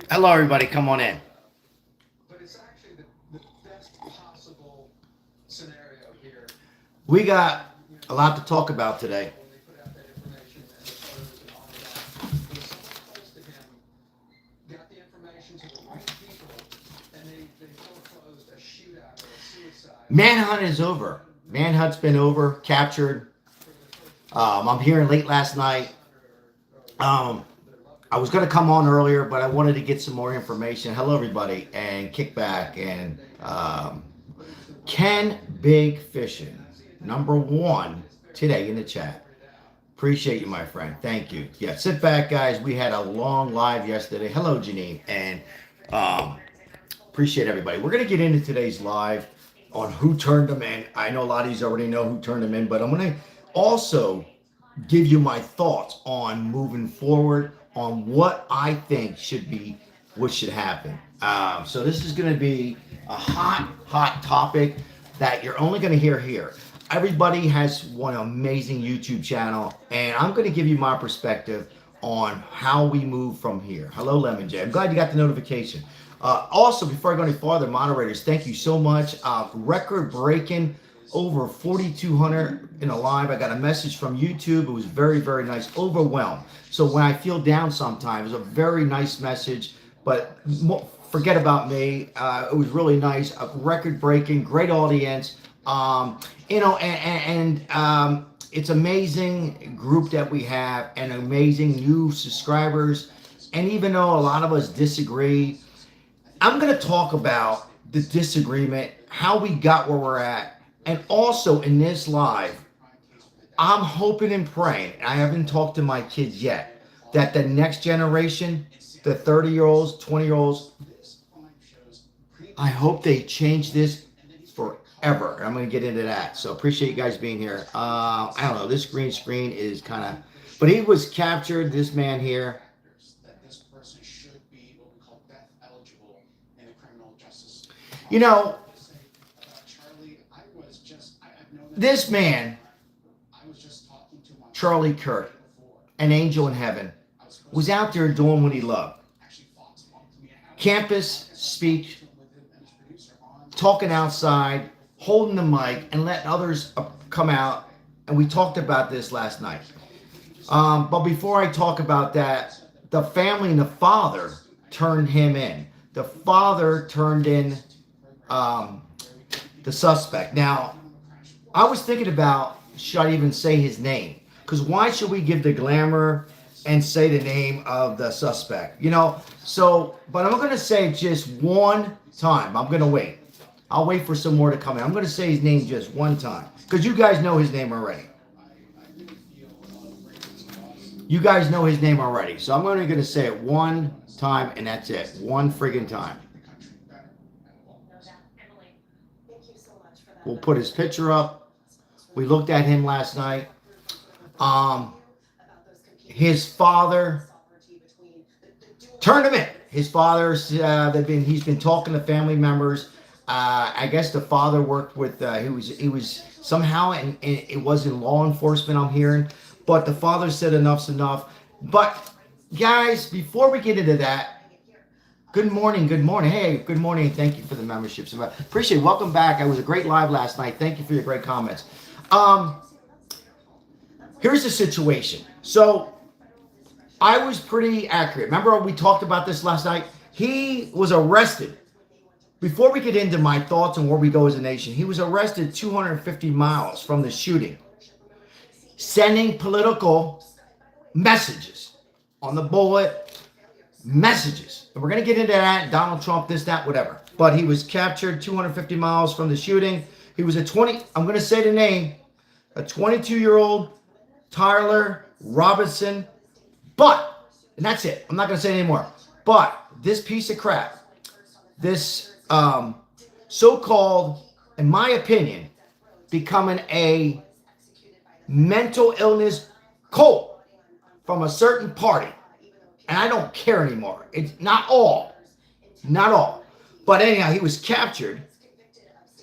Hello, everybody. Come on in. We got a lot to talk about today. Manhunt is over. Manhunt's been over, captured. I'm hearing late last night. Um, I was going to come on earlier, but I wanted to get some more information. Hello, everybody, and Kickback, and Ken Big Fishing, #1 today in the chat. Appreciate you, my friend. Thank you. Yeah, sit back, guys. We had a long live yesterday. Hello, Janine, and appreciate everybody. We're going to get into today's live on who turned them in. I know a lot of you already know who turned them in, but I'm going to also give you my thoughts on moving forward on what I think should be, what should happen. So this is going to be a hot topic that you're only going to hear here. Everybody has one amazing YouTube channel, and I'm going to give you my perspective on how we move from here. Hello, Lemon J. I'm glad you got the notification. Also, before I go any farther, moderators, thank you so much. Record breaking, over 4,200 in a live. I got a message from YouTube. It was very, very nice. Overwhelmed. So when I feel down sometimes, a very nice message, but forget about me. It was really nice. Record breaking, great audience. It's amazing group that we have, and amazing new subscribers. And even though a lot of us disagree, I'm going to talk about the disagreement, how we got where we're at, and also in this live, I'm hoping and praying, I haven't talked to my kids yet, that the next generation, the 30-year-olds, 20-year-olds, I hope they change this forever. I'm going to get into that. So appreciate you guys being here. I don't know, this green screen is kind of, but he was captured, this man here. You know, this man, Charlie Kirk, an angel in heaven, was out there doing what he loved. Campus speech, talking outside, holding the mic, and letting others come out. And we talked about this last night. But before I talk about that, the family and the father turned him in. The father turned in the suspect. Now, I was thinking about, should I even say his name? Because why should we give the glamour and say the name of the suspect? You know, so, but I'm going to say just one time. I'm going to wait. I'll wait for some more to come in. I'm going to say his name just one time. Because you guys know his name already. You guys know his name already. So I'm only going to say it one time, and that's it. One friggin' time. We'll put his picture up. We looked at him last night. His father turned him in. His father's he's been talking to family members. I guess the father worked with he was somehow, and it was in law enforcement, I'm hearing, but the father said enough's enough. But guys, before we get into that, good morning. Hey, good morning. Thank you for the memberships. Appreciate it. Welcome back. It was a great live last night. Thank you for your great comments. Here's the situation. So I was pretty accurate. Remember we talked about this last night? He was arrested. Before we get into my thoughts on where we go as a nation, he was arrested 250 miles from the shooting, sending political messages on the bullet, messages. And we're going to get into that, Donald Trump, this, that, whatever. But he was captured 250 miles from the shooting. He was I'm going to say the name, a 22-year-old Tyler Robinson. But, and that's it. I'm not going to say anymore. But this piece of crap, this so-called, in my opinion, becoming a mental illness cult from a certain party. And I don't care anymore. It's not all. But anyhow, he was captured.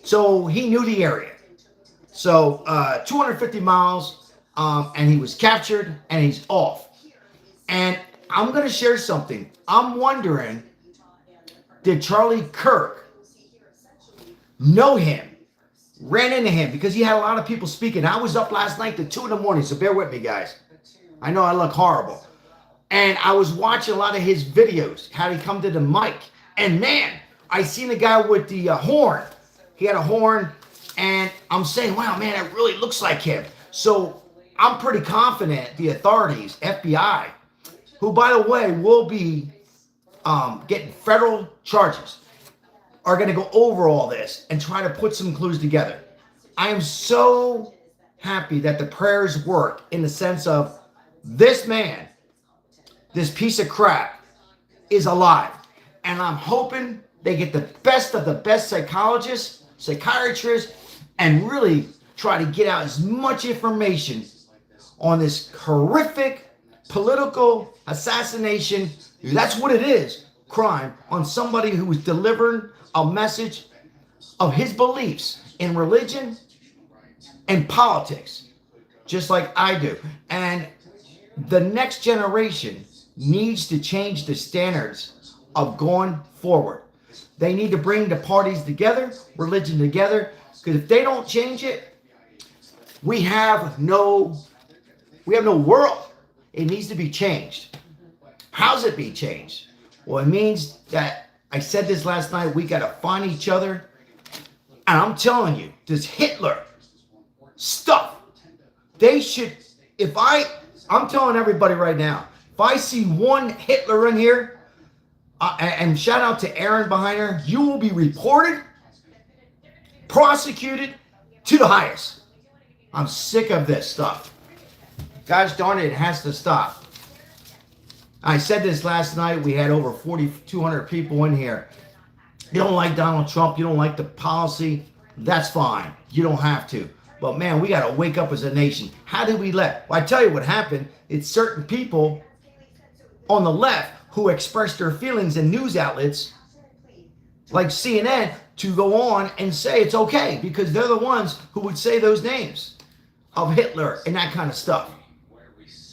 So he knew the area. So 250 miles. and he was captured, and he's off. And I'm going to share something. I'm wondering, did Charlie Kirk know him? Ran into him because he had a lot of people speaking. I was up last night to 2 in the morning, so bear with me, guys. I know I look horrible. And I was watching a lot of his videos, how he come to the mic. And man, I seen a guy with the horn. He had a horn, and I'm saying, wow, man, it really looks like him. So I'm pretty confident the authorities, FBI, who, by the way, will be getting federal charges, are going to go over all this and try to put some clues together. I am so happy that the prayers work in the sense of this man, this piece of crap, is alive. And I'm hoping they get the best of the best psychologists, psychiatrists, and really try to get out as much information on this horrific political assassination. That's what it is, crime, on somebody who was delivering a message of his beliefs in religion and politics, just like I do. And the next generation needs to change the standards of going forward. They need to bring the parties together, religion together, because if they don't change it, we have no world. It needs to be changed. How's it be changed? Well, it means that, I said this last night, we got to find each other. And I'm telling you, this Hitler stuff, they should, I'm telling everybody right now, if I see one Hitler in here, and shout out to Aaron behind her, you will be reported, prosecuted to the highest. I'm sick of this stuff. Gosh darn it, it has to stop. I said this last night. We had over 4,200 people in here. You don't like Donald Trump. You don't like the policy. That's fine. You don't have to. But man, we got to wake up as a nation. How did we let? Well, I tell you what happened. It's certain people on the left who express their feelings in news outlets like CNN to go on and say it's okay because they're the ones who would say those names of Hitler and that kind of stuff.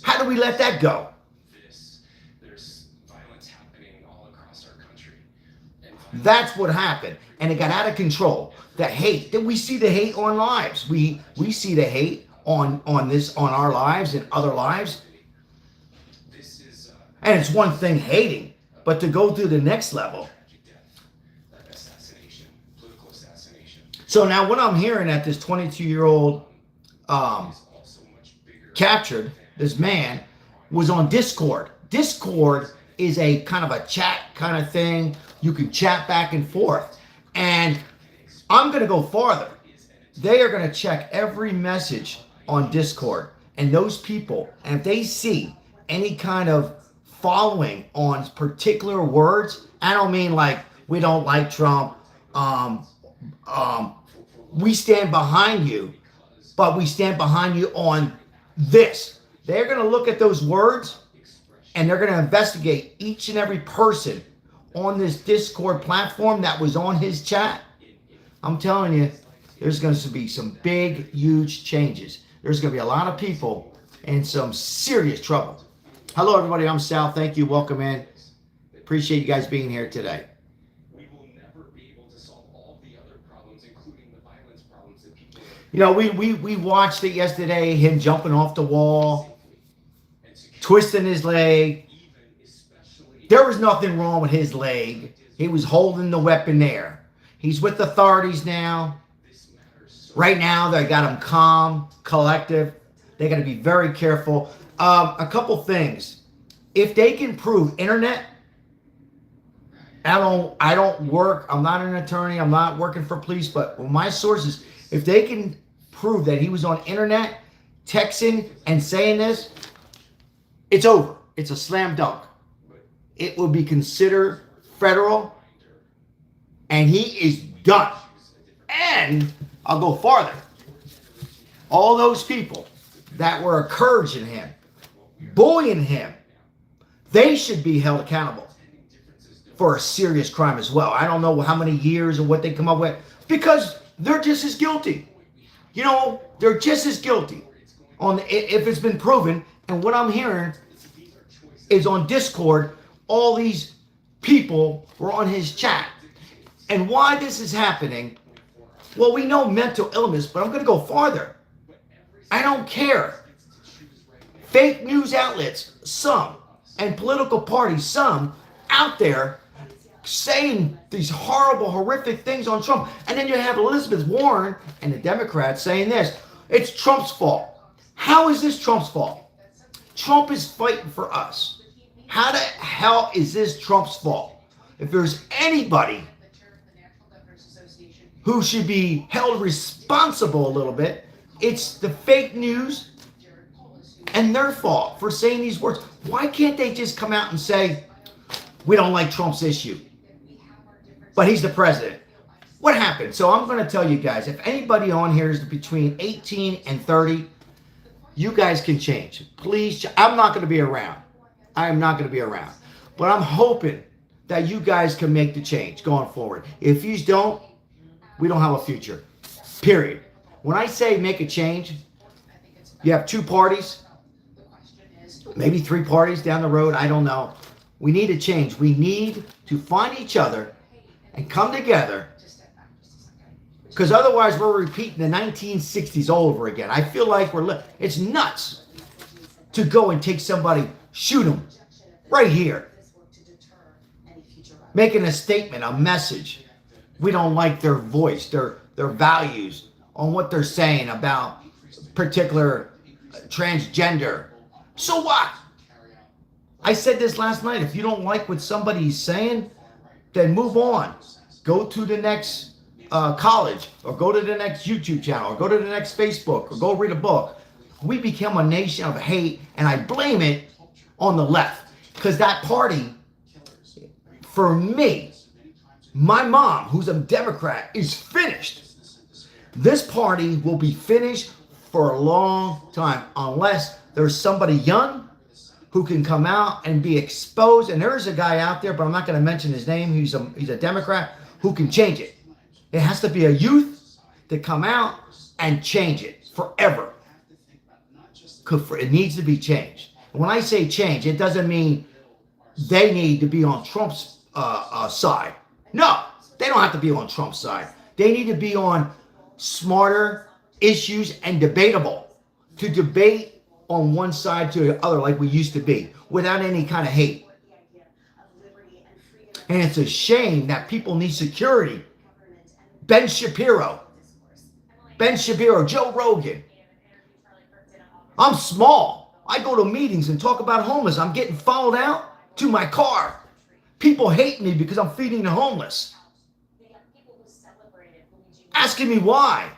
How do we let that go? That's what happened. And it got out of control. The hate. Then we see the hate on lives. We see the hate on our lives and other lives. And it's one thing hating, but to go to the next level. So now what I'm hearing that this 22-year-old captured, this man, was on Discord. Discord is a kind of a chat kind of thing. You can chat back and forth. And I'm going to go farther. They are going to check every message on Discord. And those people, and if they see any kind of following on particular words, I don't mean like we don't like Trump, we stand behind you, but we stand behind you on this. They're going to look at those words and they're going to investigate each and every person on this Discord platform that was on his chat. I'm telling you, there's going to be some big, huge changes. There's going to be a lot of people in some serious trouble. Hello, everybody. I'm Sal. Thank you. Welcome in. Appreciate you guys being here today. We will never be able to solve all the other problems, including the violence problems that people. You know, we watched it yesterday. Him jumping off the wall, twisting his leg. There was nothing wrong with his leg. He was holding the weapon there. He's with authorities now. Right now, they got him calm, collective. They got to be very careful. A couple things. If they can prove internet, I don't work. I'm not an attorney. I'm not working for police. But my sources, if they can prove that he was on internet, texting and saying this, it's over. It's a slam dunk. It will be considered federal, and he is done. And I'll go farther. All those people that were encouraging him, bullying him, they should be held accountable for a serious crime as well. I don't know how many years or what they come up with, because they're just as guilty. You know, they're just as guilty. if it's been proven. And what I'm hearing is on Discord, all these people were on his chat. And why this is happening, well, we know mental illness, but I'm going to go farther. I don't care. Fake news outlets, some, and political parties, some, out there saying these horrible, horrific things on Trump. And then you have Elizabeth Warren and the Democrats saying this. It's Trump's fault. How is this Trump's fault? Trump is fighting for us. How the hell is this Trump's fault? If there's anybody who should be held responsible a little bit, it's the fake news and their fault for saying these words. Why can't they just come out and say, we don't like Trump's issue, but he's the president? What happened? So I'm going to tell you guys, if anybody on here is between 18 and 30, you guys can change. Please, I'm not going to be around. I am not going to be around. But I'm hoping that you guys can make the change going forward. If you don't, we don't have a future. Period. When I say make a change, you have two parties, maybe three parties down the road. I don't know. We need a change. We need to find each other and come together, because otherwise we're repeating the 1960s all over again. I feel like it's nuts to go and take somebody, shoot them right here, making a statement, a message. We don't like their voice, their values on what they're saying about particular transgender. So what? I said this last night. If you don't like what somebody's saying, then move on. Go to the next college, or go to the next YouTube channel, or go to the next Facebook, or go read a book. We become a nation of hate, and I blame it on the left. Because that party, for me, my mom, who's a Democrat, is finished. This party will be finished for a long time unless there's somebody young who can come out and be exposed. And there is a guy out there, but I'm not going to mention his name. He's a Democrat who can change it. It has to be a youth to come out and change it forever. It needs to be changed. When I say change, it doesn't mean they need to be on Trump's side. No, they don't have to be on Trump's side. They need to be on smarter issues and debatable. To debate on one side to the other like we used to be, without any kind of hate. And it's a shame that people need security. Ben Shapiro, Joe Rogan. I'm small. I go to meetings and talk about homeless. I'm getting followed out to my car. People hate me because I'm feeding the homeless. Asking me why.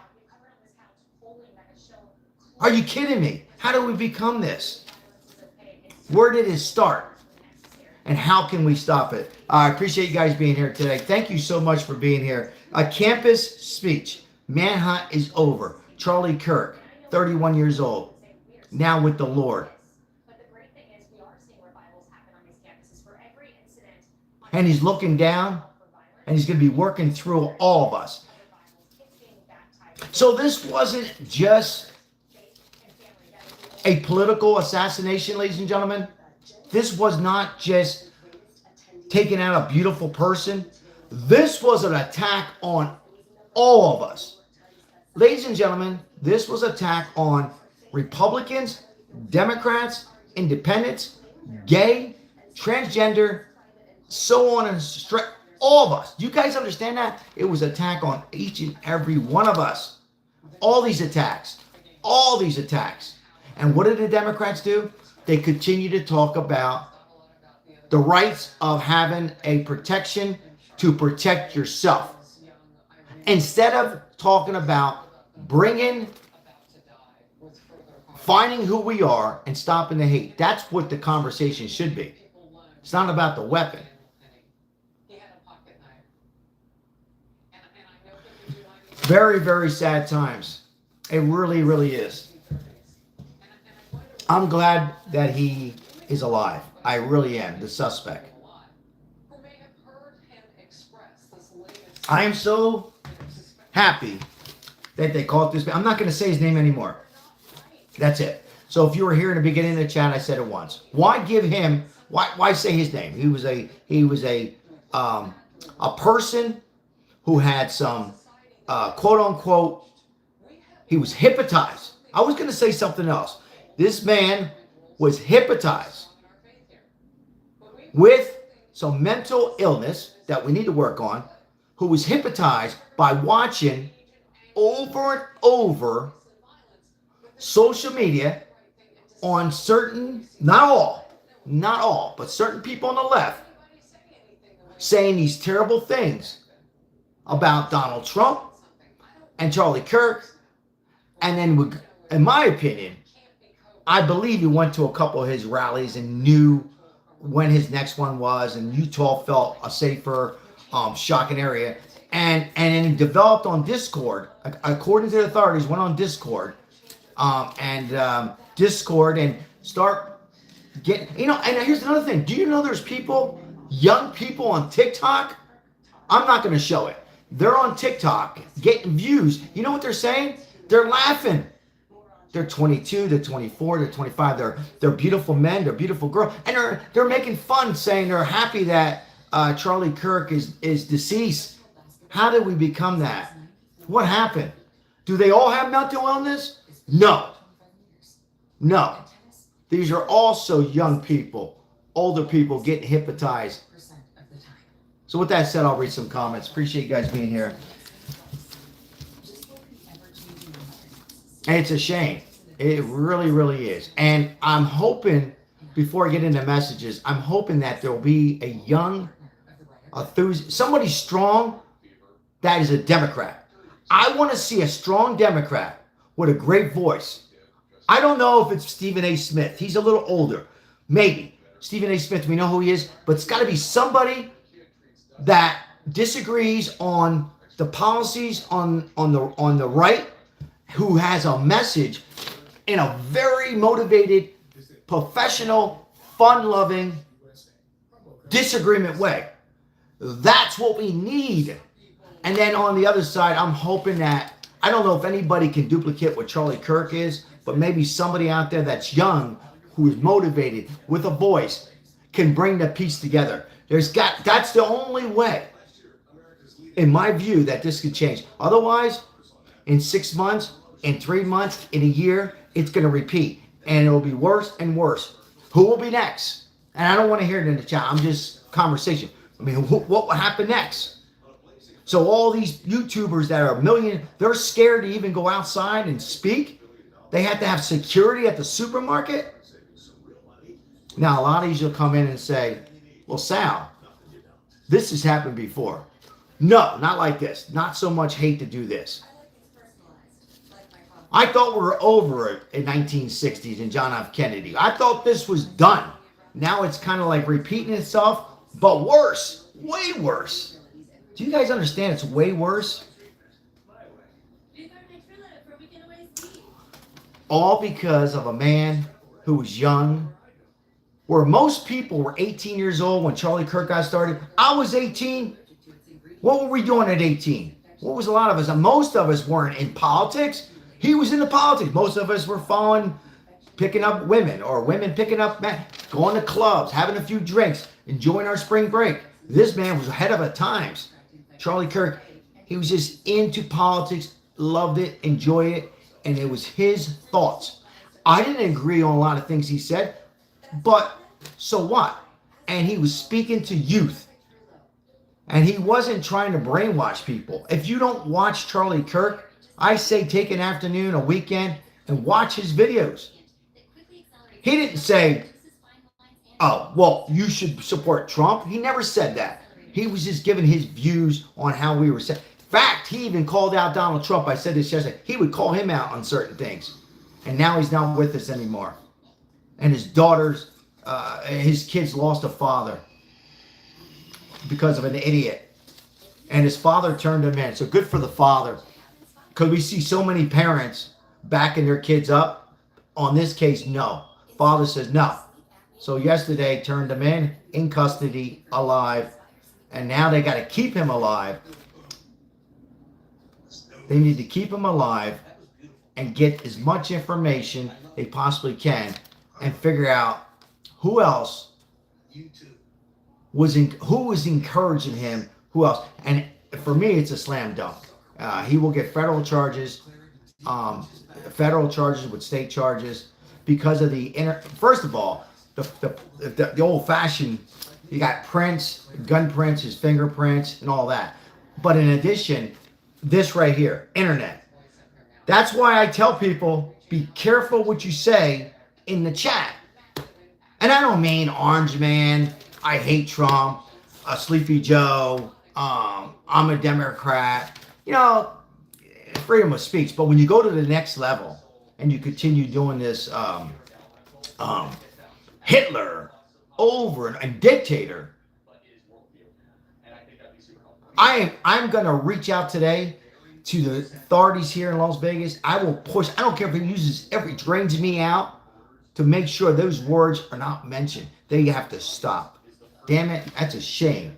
Are you kidding me? How do we become this? Where did it start? And how can we stop it? I appreciate you guys being here today. Thank you so much for being here. A campus speech. Manhunt is over. Charlie Kirk, 31 years old, now with the Lord. And he's looking down, and he's going to be working through all of us. So this wasn't just a political assassination, ladies and gentlemen. This was not just taking out a beautiful person. This was an attack on all of us. Ladies and gentlemen, this was an attack on Republicans, Democrats, independents, gay, transgender, so on and straight. All of us. Do you guys understand that? It was an attack on each and every one of us. All these attacks. All these attacks. And what did the Democrats do? They continue to talk about the rights of having a protection to protect yourself. Instead of talking about finding who we are and stopping the hate. That's what the conversation should be. It's not about the weapon. Very, very sad times. It really, really is. I'm glad that he is alive. I really am, the suspect. I am so happy that they caught this man. I'm not going to say his name anymore. That's it. So if you were here in the beginning of the chat, I said it once. Why give him? Why say his name? He was a person who had some quote unquote. He was hypnotized. I was going to say something else. This man was hypnotized with some mental illness that we need to work on, who was hypnotized by watching over and over social media on certain, not all, but certain people on the left saying these terrible things about Donald Trump and Charlie Kirk. And then, in my opinion, I believe he went to a couple of his rallies and knew when his next one was, and Utah felt a safer, shocking area. And then he developed on Discord, according to the authorities, went on Discord, Discord and start getting, and here's another thing. Do you know there's people, young people on TikTok? I'm not going to show it. They're on TikTok getting views. You know what they're saying? They're laughing. They're 22, they're 24, they're 25. They're beautiful men, they're beautiful girls, and they're making fun, saying they're happy that Charlie Kirk is deceased. How did we become that? What happened? Do they all have mental illness? No. These are also young people, older people getting hypnotized. So with that said, I'll read some comments. Appreciate you guys being here. And it's a shame. It really, really is. And I'm hoping, before I get into messages, I'm hoping that there'll be a young, somebody strong that is a Democrat. I want to see a strong Democrat with a great voice. I don't know if it's Stephen A. Smith. He's a little older. Maybe. Stephen A. Smith, we know who he is. But it's got to be somebody that disagrees on the policies on the right, who has a message in a very motivated, professional, fun-loving, disagreement way. That's what we need. And then on the other side, I'm hoping that, I don't know if anybody can duplicate what Charlie Kirk is, but maybe somebody out there that's young, who is motivated, with a voice, can bring the piece together. That's the only way, in my view, that this could change. Otherwise, in 6 months, in 3 months, in a year, it's going to repeat. And it will be worse and worse. Who will be next? And I don't want to hear it in the chat. I'm just conversation. I mean, what will happen next? So all these YouTubers that are they're scared to even go outside and speak. They have to have security at the supermarket. Now, a lot of these will come in and say, well, Sal, this has happened before. No, not like this. Not so much hate to do this. I thought we were over it in 1960s and John F. Kennedy. I thought this was done. Now it's kind of like repeating itself, but worse. Way worse. Do you guys understand it's way worse? All because of a man who was young, where most people were 18 years old when Charlie Kirk got started. I was 18. What were we doing at 18? What was a lot of us? And most of us weren't in politics. He was into politics. Most of us were picking up women, or women picking up men, going to clubs, having a few drinks, enjoying our spring break. This man was ahead of the times. Charlie Kirk, he was just into politics, loved it, enjoyed it, and it was his thoughts. I didn't agree on a lot of things he said, but so what? And he was speaking to youth. And he wasn't trying to brainwash people. If you don't watch Charlie Kirk, I say take an afternoon, a weekend, and watch his videos. He didn't say, oh, well, you should support Trump. He never said that. He was just giving his views on how we were set. In fact, he even called out Donald Trump. I said this yesterday. He would call him out on certain things. And now he's not with us anymore. And his daughters, his kids lost a father because of an idiot. And his father turned him in. So good for the father. Because we see so many parents backing their kids up. On this case, no. Father says no. So yesterday turned him in custody, alive. And now they got to keep him alive. They need to keep him alive and get as much information they possibly can and figure out who else who was encouraging him, who else. And for me, it's a slam dunk. He will get federal charges with state charges because of first of all, the old fashioned, you got prints, gun prints, his fingerprints, and all that. But in addition, this right here, internet. That's why I tell people, be careful what you say in the chat. And I don't mean Orange Man, I hate Trump, Sleepy Joe, I'm a Democrat. You know, freedom of speech. But when you go to the next level and you continue doing this Hitler over and dictator, I'm going to reach out today to the authorities here in Las Vegas. I will push. I don't care if it drains me out, to make sure those words are not mentioned. They have to stop. Damn it, that's a shame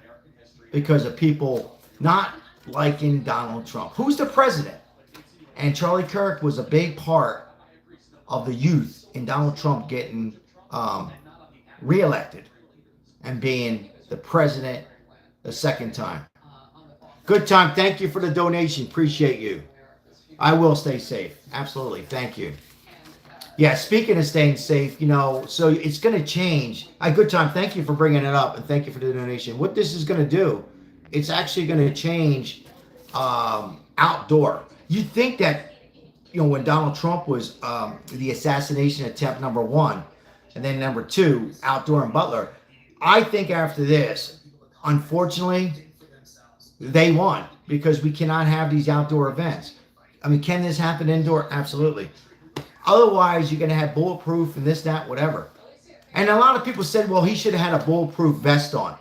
because of people not liking Donald Trump. Who's the president? And Charlie Kirk was a big part of the youth in Donald Trump getting reelected and being the president the second time. Good time. Thank you for the donation. Appreciate you. I will stay safe. Absolutely. Thank you. Yeah, speaking of staying safe, so it's going to change. Good time. Thank you for bringing it up, and thank you for the donation. What this is going to do, it's actually going to change outdoor. You'd think that, when Donald Trump was the assassination attempt #1, and then #2, outdoor in Butler, I think after this, unfortunately, they won because we cannot have these outdoor events. I mean, can this happen indoor? Absolutely. Otherwise, you're going to have bulletproof and this, that, whatever. And a lot of people said, well, he should have had a bulletproof vest on.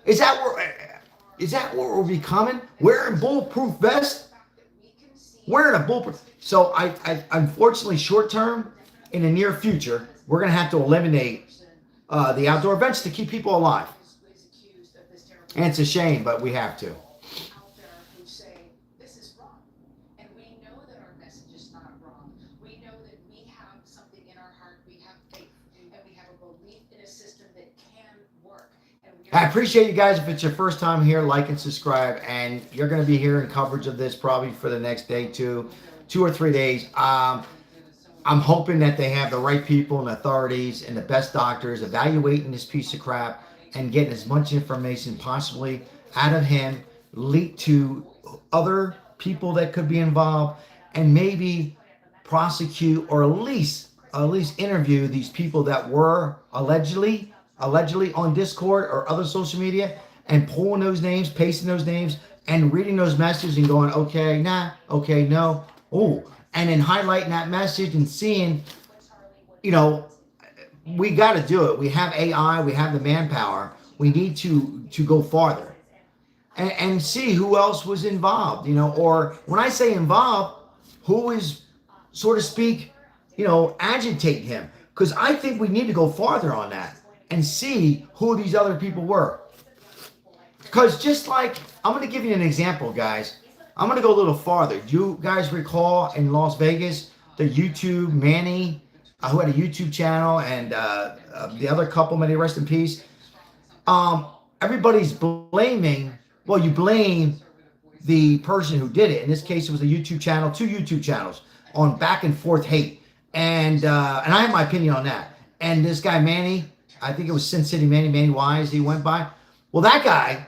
Is that where we're becoming? Wearing bulletproof vest? Wearing a bulletproof. So I unfortunately, short term, in the near future, we're going to have to eliminate the outdoor events to keep people alive. And it's a shame, but we have to. I appreciate you guys. If it's your first time here, like and subscribe. And you're going to be hearing coverage of this probably for the next day, 2 or 3 days. I'm hoping that they have the right people and authorities and the best doctors evaluating this piece of crap and getting as much information possibly out of him, leaked to other people that could be involved, and maybe prosecute or at least interview these people that were allegedly on Discord or other social media, and pulling those names, pasting those names, and reading those messages and going, okay, nah, okay, no, oh, and then highlighting that message and seeing, we got to do it. We have AI, we have the manpower. We need to go farther and see who else was involved, or when I say involved, who is, so to speak, agitating him. Because I think we need to go farther on that and see who these other people were. Because just like, I'm going to give you an example, guys. I'm going to go a little farther. Do you guys recall in Las Vegas, the YouTube Manny, who had a YouTube channel, and the other couple, may they rest in peace? Everybody's blaming, well, you blame the person who did it. In this case, it was a YouTube channel, 2 YouTube channels, on back and forth hate. And I have my opinion on that. And this guy, Manny, I think it was Sin City Manny Wise, he went by. Well, that guy,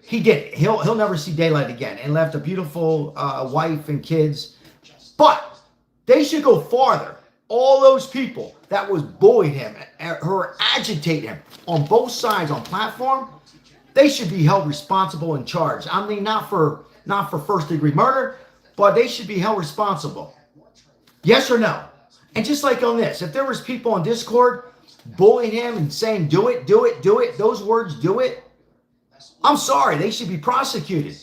he did it. He'll never see daylight again, and left a beautiful wife and kids. But they should go farther. All those people that was bullying him or agitating him on both sides on platform, they should be held responsible and charged. I mean, not for first-degree murder, but they should be held responsible. Yes or no? And just like on this, if there was people on Discord bullying him and saying, do it, those words, do it, I'm sorry, they should be prosecuted.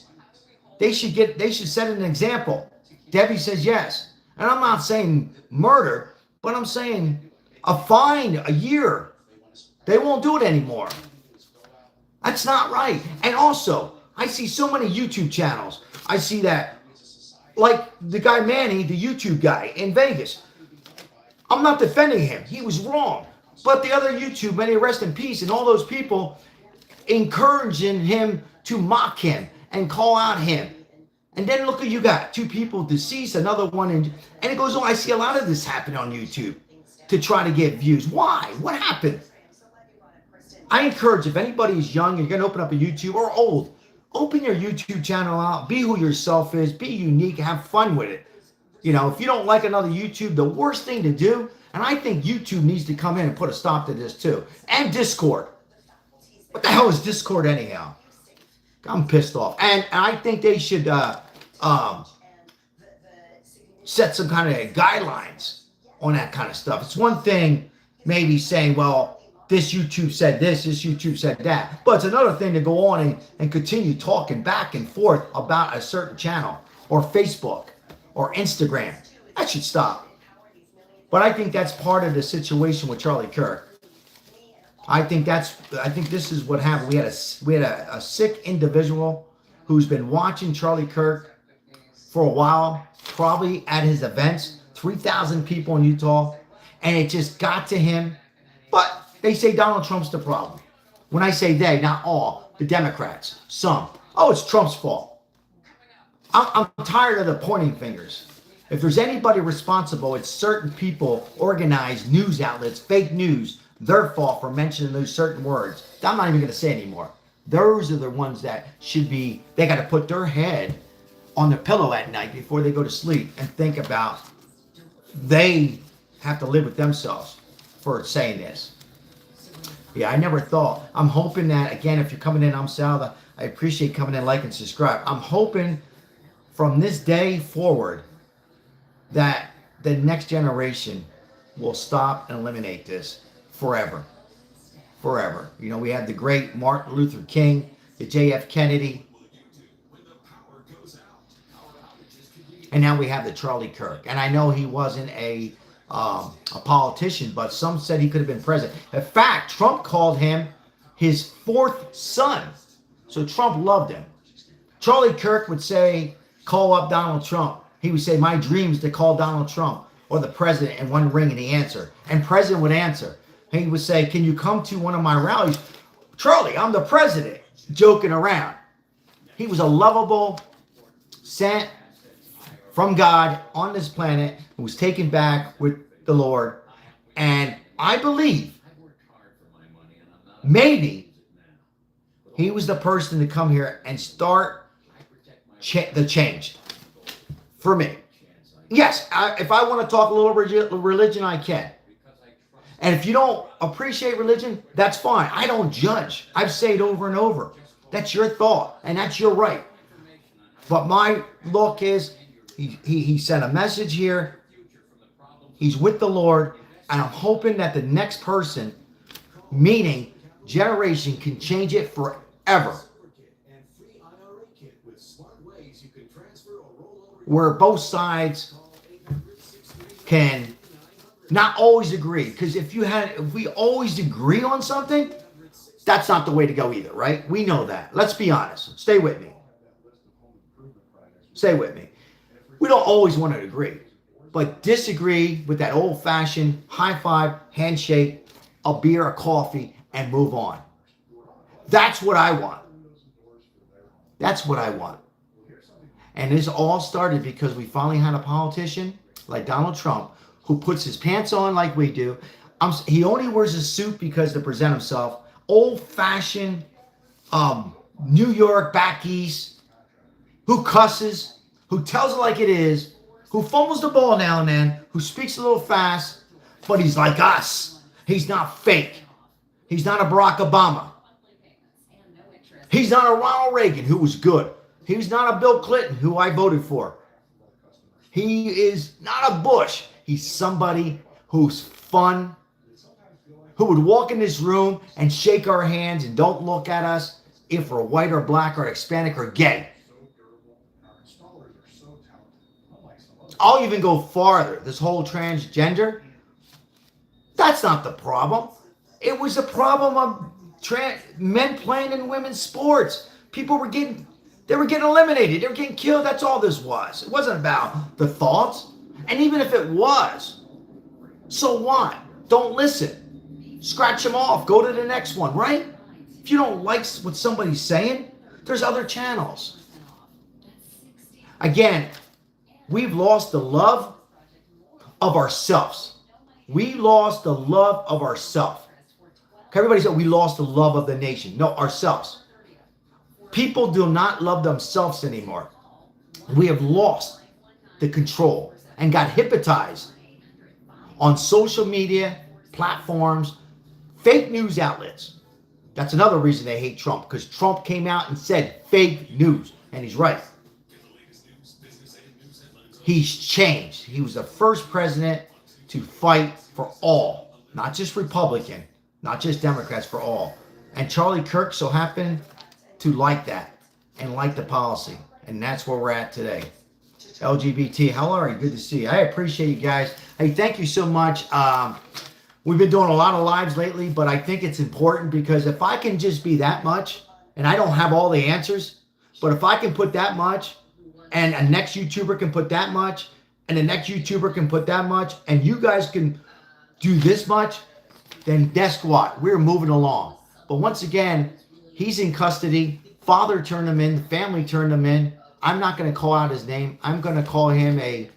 They should set an example. Debbie says yes. And I'm not saying murder, but I'm saying a fine, a year. They won't do it anymore. That's not right. And also, I see so many YouTube channels. I see that Like the guy Manny, the YouTube guy in Vegas. I'm not defending him. He was wrong. But the other YouTube, may they rest in peace, and all those people encouraging him to mock him and call out him. And then look at you got two people deceased, another one, and it goes on. I see a lot of this happen on YouTube to try to get views. Why? What happened? I encourage, if anybody is young, you're going to open up a YouTube, or old, open your YouTube channel out, be who yourself is, be unique, have fun with it. You know, if you don't like another YouTube, the worst thing to do, and I think YouTube needs to come in and put a stop to this too, and Discord. What the hell is Discord anyhow? I'm pissed off. And I think they should set some kind of guidelines on that kind of stuff. It's one thing maybe saying, well, this YouTube said this YouTube said that. But it's another thing to go on and continue talking back and forth about a certain channel or Facebook or Instagram. That should stop. But I think that's part of the situation with Charlie Kirk. I think this is what happened. We had a sick individual who's been watching Charlie Kirk for a while, probably at his events, 3,000 people in Utah, and it just got to him. But they say Donald Trump's the problem. When I say they, not all, the Democrats, some. Oh, it's Trump's fault. I'm tired of the pointing fingers. If there's anybody responsible, it's certain people, organized news outlets, fake news, their fault for mentioning those certain words. I'm not even going to say anymore. Those are the ones that should be, they got to put their head on the pillow at night before they go to sleep and think about they have to live with themselves for saying this. Yeah, I never thought. I'm hoping that, again, if you're coming in, I'm Sal. I appreciate coming in, like, and subscribe. I'm hoping from this day forward that the next generation will stop and eliminate this forever. Forever. You know, we had the great Martin Luther King, the J.F. Kennedy, and now we have the Charlie Kirk. And I know he wasn't a politician, but some said he could have been president. In fact, Trump called him his fourth son. So Trump loved him. Charlie Kirk would say, call up Donald Trump. He would say, my dream is to call Donald Trump or the president in one ring, and he answered. And president would answer. He would say, can you come to one of my rallies? Charlie, I'm the president. Joking around. He was a lovable, sent from God on this planet, who was taken back with the Lord. And I believe maybe he was the person to come here and start the change for me. Yes, if I want to talk a little religion, I can. And if you don't appreciate religion, that's fine. I don't judge. I've said it over and over. That's your thought, and that's your right. But my look is, he sent a message here. He's with the Lord, and I'm hoping that the next person, meaning generation, can change it forever. Where both sides can not always agree. Because if we always agree on something, that's not the way to go either, right? We know that. Let's be honest. Stay with me. Stay with me. We don't always want to agree, but disagree with that old-fashioned high five, handshake, a beer, a coffee, and move on. That's what I want. That's what I want. And this all started because we finally had a politician like Donald Trump who puts his pants on like we do. He only wears a suit because to present himself. Old-fashioned, New York, back east, who cusses, who tells it like it is, who fumbles the ball now and then, who speaks a little fast, but he's like us. He's not fake. He's not a Barack Obama. He's not a Ronald Reagan, who was good. He's not a Bill Clinton, who I voted for. He is not a Bush. He's somebody who's fun, who would walk in this room and shake our hands and don't look at us if we're white or black or Hispanic or gay. I'll even go farther. This whole transgender, that's not the problem. It was the problem of men playing in women's sports. People were getting They were getting eliminated. They were getting killed. That's all this was. It wasn't about the thoughts. And even if it was, so what? Don't listen. Scratch them off. Go to the next one, right? If you don't like what somebody's saying, there's other channels. Again, we've lost the love of ourselves. We lost the love of ourselves. Everybody said we lost the love of the nation. No, ourselves. People do not love themselves anymore. We have lost the control and got hypnotized on social media platforms, fake news outlets. That's another reason they hate Trump, because Trump came out and said fake news, and he's right. He's changed. He was the first president to fight for all, not just Republican, not just Democrats, for all. And Charlie Kirk so happened to like that and like the policy. And that's where we're at today. LGBT, how are you? Good to see you. I appreciate you guys. Hey, thank you so much. We've been doing a lot of lives lately, but I think it's important because if I can just be that much, and I don't have all the answers, but if I can put that much, and a next YouTuber can put that much, and the next YouTuber can put that much, and you guys can do this much, then guess what? We're moving along. But once again, he's in custody. Father turned him in. The family turned him in. I'm not going to call out his name. I'm going to call him a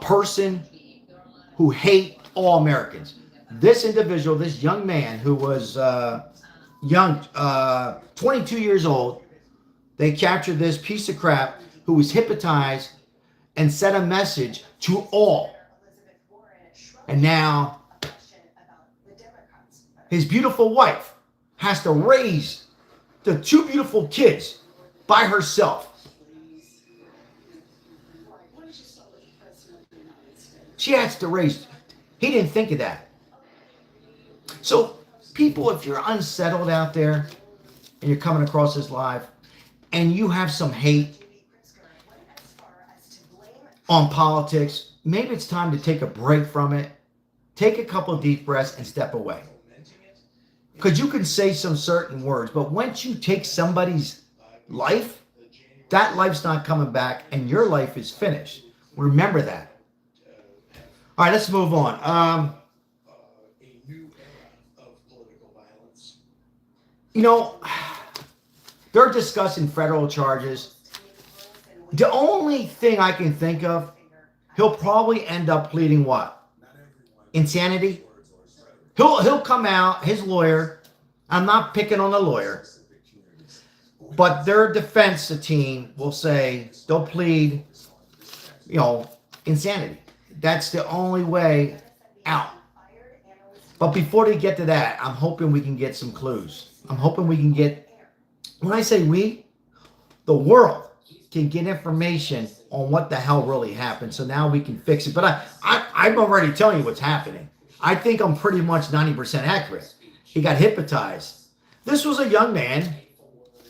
person who hates all Americans. This individual, this young man who was 22 years old, they captured this piece of crap who was hypnotized and sent a message to all. And now his beautiful wife has to raise the two beautiful kids by herself. She has to raise. He didn't think of that. So people, if you're unsettled out there and you're coming across this live and you have some hate on politics, maybe it's time to take a break from it. Take a couple of deep breaths and step away. Because you can say some certain words, but once you take somebody's life, that life's not coming back and your life is finished. Remember that. All right, let's move on. You know, they're discussing federal charges. The only thing I can think of, he'll probably end up pleading what? Insanity? He'll come out, his lawyer, I'm not picking on the lawyer, but their defense team will say they'll plead, insanity. That's the only way out. But before they get to that, I'm hoping we can get some clues. I'm hoping we can get, when I say we, the world can get information on what the hell really happened. So now we can fix it. But I'm already telling you what's happening. I think I'm pretty much 90% accurate. He got hypnotized. This was a young man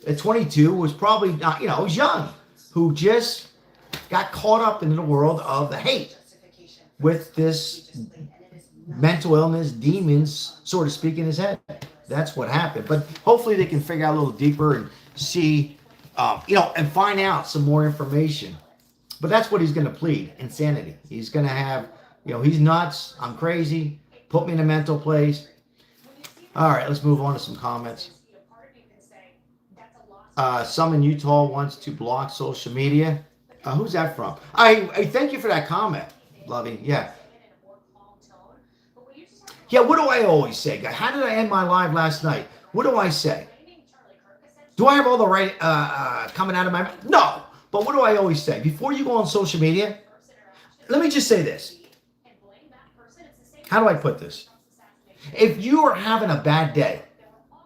at 22, was probably not, he was young, who just got caught up in the world of the hate with this mental illness, demons, so to speak, in his head. That's what happened. But hopefully they can figure out a little deeper and see, and find out some more information. But that's what he's going to plead, insanity. He's going to have, he's nuts, I'm crazy, put me in a mental place. All right, let's move on to some comments. Some in Utah wants to block social media. Who's that from? I thank you for that comment, Lovey. Yeah. Yeah, what do I always say? How did I end my live last night? What do I say? Do I have all the right coming out of my mouth? No. But what do I always say? Before you go on social media, let me just say this. How do I put this? If you are having a bad day,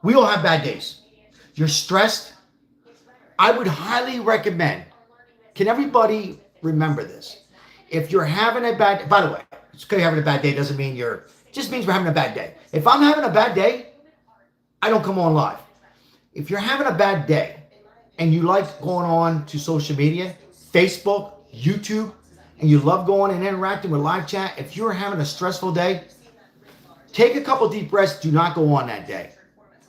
we all have bad days. You're stressed. I would highly recommend, can everybody remember this? If you're having a bad, by the way, it's okay having a bad day doesn't mean just means we're having a bad day. If I'm having a bad day, I don't come on live. If you're having a bad day and you like going on to social media, Facebook, YouTube, and you love going and interacting with live chat, if you're having a stressful day, take a couple deep breaths. Do not go on that day.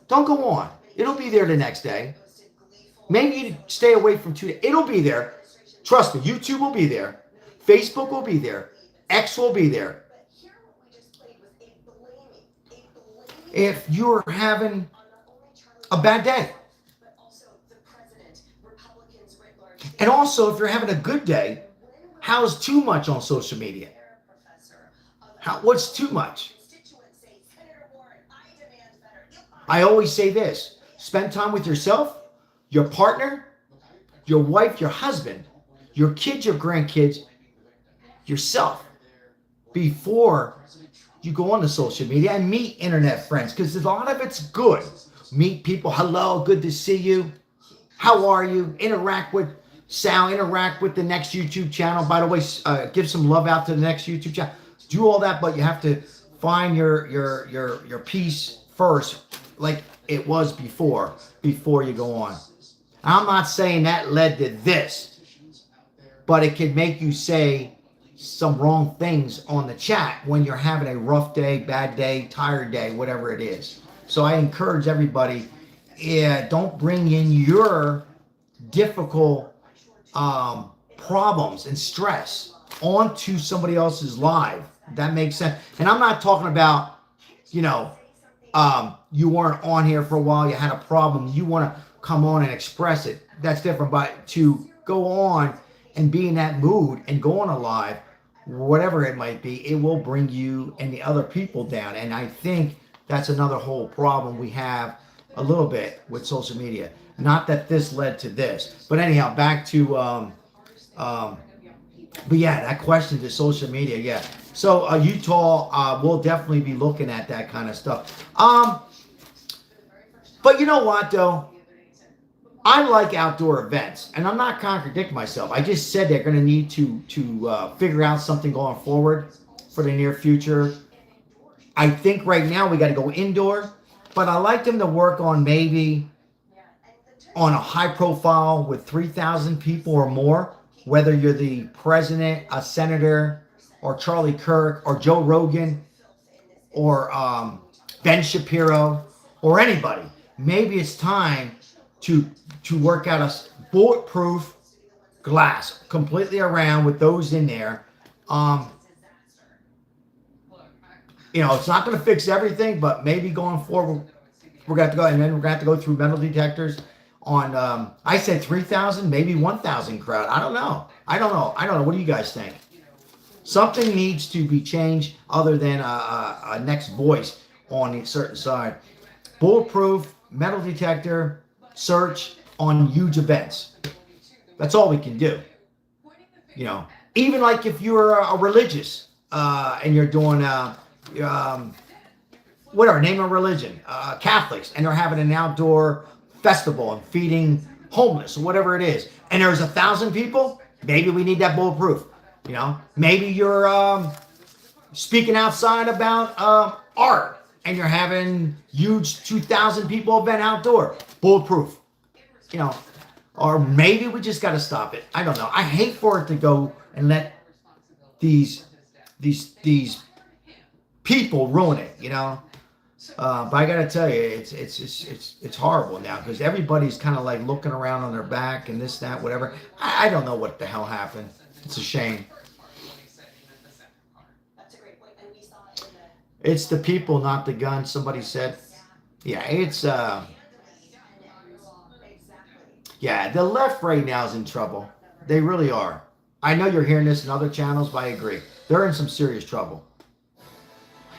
Don't go on. It'll be there the next day. Maybe you stay away from 2 days. It'll be there. Trust me, YouTube will be there. Facebook will be there. X will be there. If you're having a bad day. And also, if you're having a good day, how's too much on social media? What's too much? I always say this. Spend time with yourself, your partner, your wife, your husband, your kids, your grandkids, yourself, before you go on to social media and meet internet friends, because a lot of it's good. Meet people. Hello, good to see you. How are you? Interact with Sal. Interact with the next YouTube channel. By the way, give some love out to the next YouTube channel. Do all that, but you have to find your peace first, like it was before you go on. I'm not saying that led to this, but it could make you say some wrong things on the chat when you're having a rough day, bad day, tired day, whatever it is. So I encourage everybody, don't bring in your difficult problems and stress onto somebody else's live. That makes sense. And I'm not talking about, you weren't on here for a while, you had a problem, you want to come on and express it. That's different. But to go on and be in that mood and go on a live, whatever it might be, it will bring you and the other people down. And I think that's another whole problem we have a little bit with social media. Not that this led to this. But anyhow, back to, but yeah, that question to social media, yeah. So Utah, we'll definitely be looking at that kind of stuff. But you know what, though? I like outdoor events, and I'm not contradicting myself. I just said they're going to need to figure out something going forward for the near future. I think right now we got to go indoor, but I like them to work on maybe on a high profile with 3,000 people or more, whether you're the president, a senator, or Charlie Kirk, or Joe Rogan, or Ben Shapiro, or anybody. Maybe it's time to work out a bulletproof glass completely around with those in there. It's not going to fix everything, but maybe going forward, we're going to have to go, and then we're going to have to go through metal detectors on, I said 3,000, maybe 1,000 crowd. I don't know. What do you guys think? Something needs to be changed other than a next voice on a certain side. Bulletproof, metal detector, search on huge events. That's all we can do. Even like if you're a religious and you're doing whatever, name a religion, Catholics, and they're having an outdoor festival and feeding homeless or whatever it is, and there's 1,000 people, maybe we need that bulletproof. Maybe you're speaking outside about art and you're having huge 2,000 people event outdoor, bulletproof. Or maybe we just got to stop it. I don't know. I hate for it to go and let these people ruin it. But I got to tell you, it's horrible now because everybody's kind of like looking around on their back and this, that, whatever. I don't know what the hell happened. It's a shame. It's the people, not the guns, somebody said. Yeah, it's yeah, the left right now is in trouble. They really are. I know you're hearing this in other channels, but I agree. They're in some serious trouble.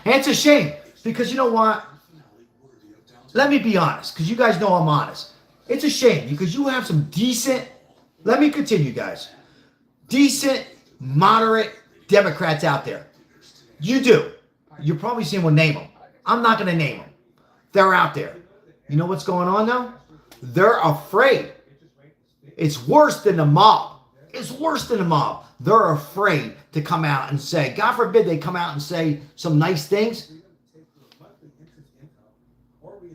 And it's a shame because you know what? Let me be honest, because you guys know I'm honest. It's a shame because you have some decent, let me continue, guys. Decent, moderate Democrats out there. You do. You're probably seeing one, name them. I'm not going to name them. They're out there. You know what's going on though? They're afraid. It's worse than the mob. It's worse than the mob. They're afraid to come out and say, God forbid they come out and say some nice things,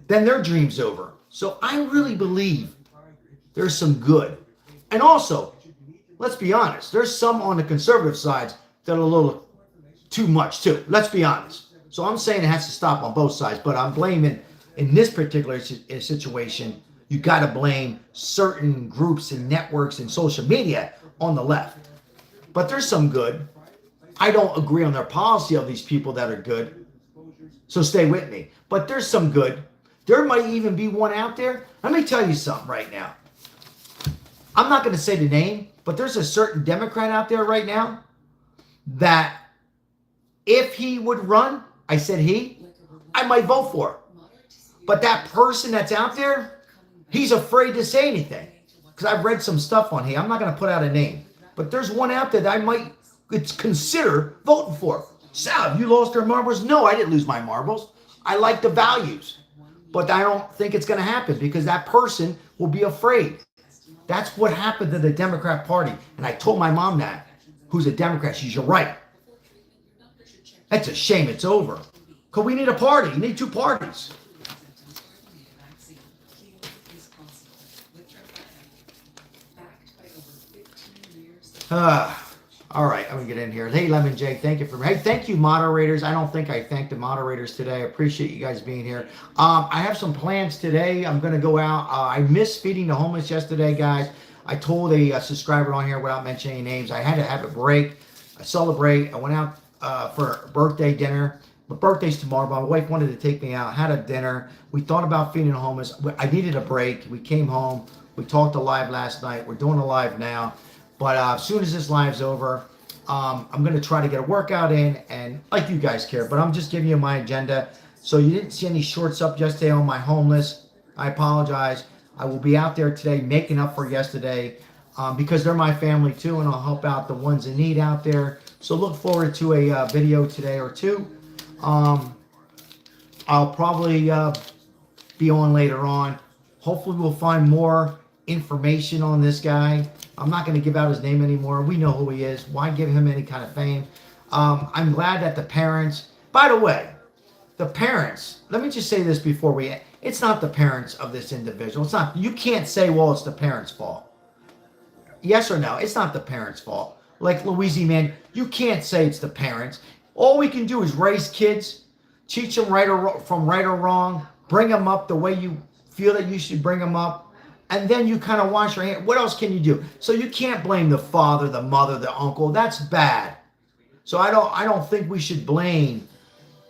then their dream's over. So I really believe there's some good. And also, let's be honest, there's some on the conservative sides that are a little too much too. Let's be honest. So I'm saying it has to stop on both sides, but I'm blaming in this particular situation, you got to blame certain groups and networks and social media on the left. But there's some good. I don't agree on their policy of these people that are good. So stay with me. But there's some good. There might even be one out there. Let me tell you something right now. I'm not going to say the name, but there's a certain Democrat out there right now that if he would run, I said I might vote for him. But that person that's out there, he's afraid to say anything. Because I've read some stuff on here. I'm not going to put out a name. But there's one out there that I might consider voting for. Sal, have you lost your marbles? No, I didn't lose my marbles. I like the values. But I don't think it's going to happen because that person will be afraid. That's what happened to the Democrat Party. And I told my mom that, who's a Democrat. She's, you're right. That's a shame it's over. Because we need a party. You need two parties. All right, I'm going to get in here. Hey, Lemon J, thank you for... Hey, thank you, moderators. I don't think I thanked the moderators today. I appreciate you guys being here. I have some plans today. I'm going to go out. I missed feeding the homeless yesterday, guys. I told a subscriber on here without mentioning any names. I had to have a break, celebrate. I went out for a birthday dinner. My birthday's tomorrow, but my wife wanted to take me out. Had a dinner. We thought about feeding the homeless. I needed a break. We came home. We talked a live last night. We're doing a live now. But as soon as this live's over, I'm going to try to get a workout in, and like you guys care, but I'm just giving you my agenda. So you didn't see any shorts up yesterday on my homeless. I apologize. I will be out there today making up for yesterday because they're my family too, and I'll help out the ones in need out there. So look forward to a video today or two. I'll probably be on later on. Hopefully we'll find more information on this guy. I'm not going to give out his name anymore. We know who he is. Why give him any kind of fame? I'm glad that the parents... By the way, the parents... Let me just say this before we... It's not the parents of this individual. It's not... You can't say, well, it's the parents' fault. Yes or no? It's not the parents' fault. Like Louise, man, you can't say it's the parents. All we can do is raise kids, teach them right or wrong, bring them up the way you feel that you should bring them up. And then you kind of wash your hands. What else can you do? So you can't blame the father, the mother, the uncle. That's bad. So I don't think we should blame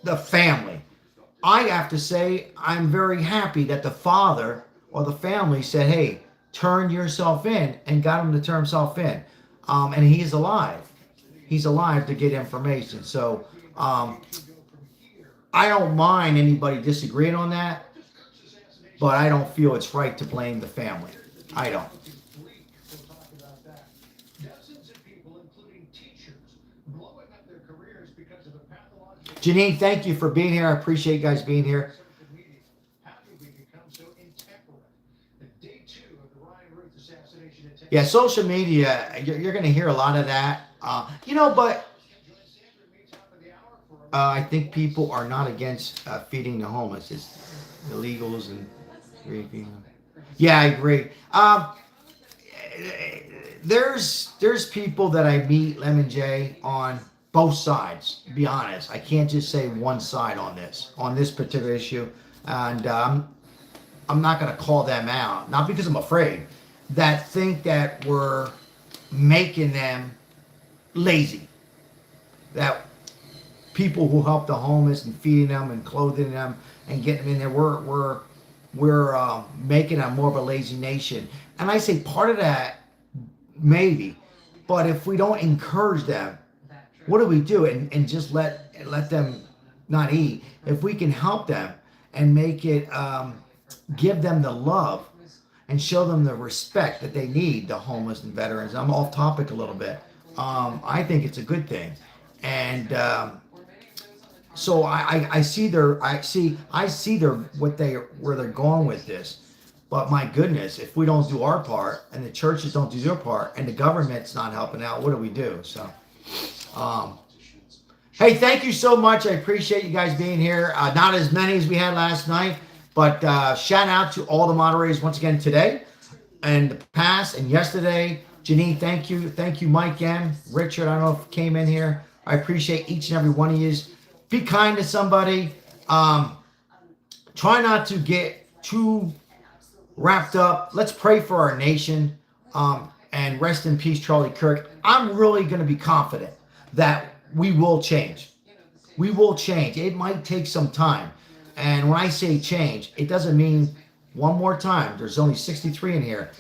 the family. I have to say I'm very happy that the father or the family said, hey, turn yourself in, and got him to turn himself in. And he's alive. He's alive to get information. So I don't mind anybody disagreeing on that. But I don't feel it's right to blame the family. I don't. Janine, thank you for being here. I appreciate you guys being here. Yeah, social media, you're going to hear a lot of that. But I think people are not against feeding the homeless. It's illegals and... Yeah, I agree. There's people that I meet, Lemon J, on both sides, to be honest. I can't just say one side on this particular issue. And I'm not going to call them out, not because I'm afraid, that think that we're making them lazy. That people who help the homeless and feeding them and clothing them and getting them in there, we're making them more of a lazy nation. And I say part of that, maybe, but if we don't encourage them, what do we do? And just let them not eat. If we can help them and make it, give them the love and show them the respect that they need, the homeless and veterans. I'm off topic a little bit. I think it's a good thing. And so I see where they're going with this. But my goodness, if we don't do our part and the churches don't do their part and the government's not helping out, what do we do? So, hey, thank you so much. I appreciate you guys being here. Not as many as we had last night, but shout out to all the moderators once again today and the past and yesterday. Janine, thank you. Thank you, Mike M. Richard, I don't know if came in here. I appreciate each and every one of you. Be kind to somebody. Try not to get too wrapped up. Let's pray for our nation. And rest in peace, Charlie Kirk. I'm really going to be confident that we will change. We will change. It might take some time. And when I say change, it doesn't mean one more time. There's only 63 in here.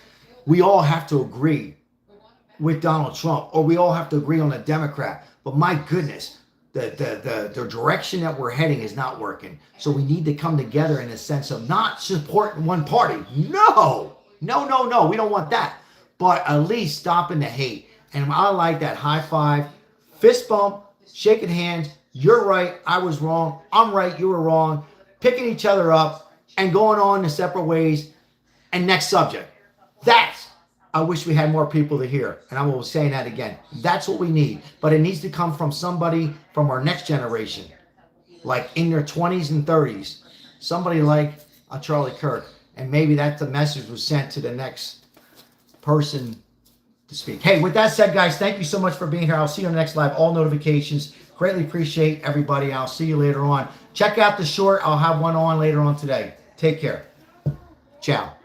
We all have to agree with Donald Trump, or we all have to agree on a Democrat. But my goodness, the direction that we're heading is not working. So we need to come together in a sense of not supporting one party. No. We don't want that. But at least stopping the hate. And I like that high five, fist bump, shaking hands. You're right, I was wrong. I'm right, you were wrong. Picking each other up and going on in separate ways. And next subject. That's, I wish we had more people to hear. And I will say that again. That's what we need. But it needs to come from somebody from our next generation. Like in their 20s and 30s. Somebody like a Charlie Kirk. And maybe that the message was sent to the next person to speak. Hey, with that said, guys, thank you so much for being here. I'll see you on the next live. All notifications. Greatly appreciate everybody. I'll see you later on. Check out the short. I'll have one on later on today. Take care. Ciao.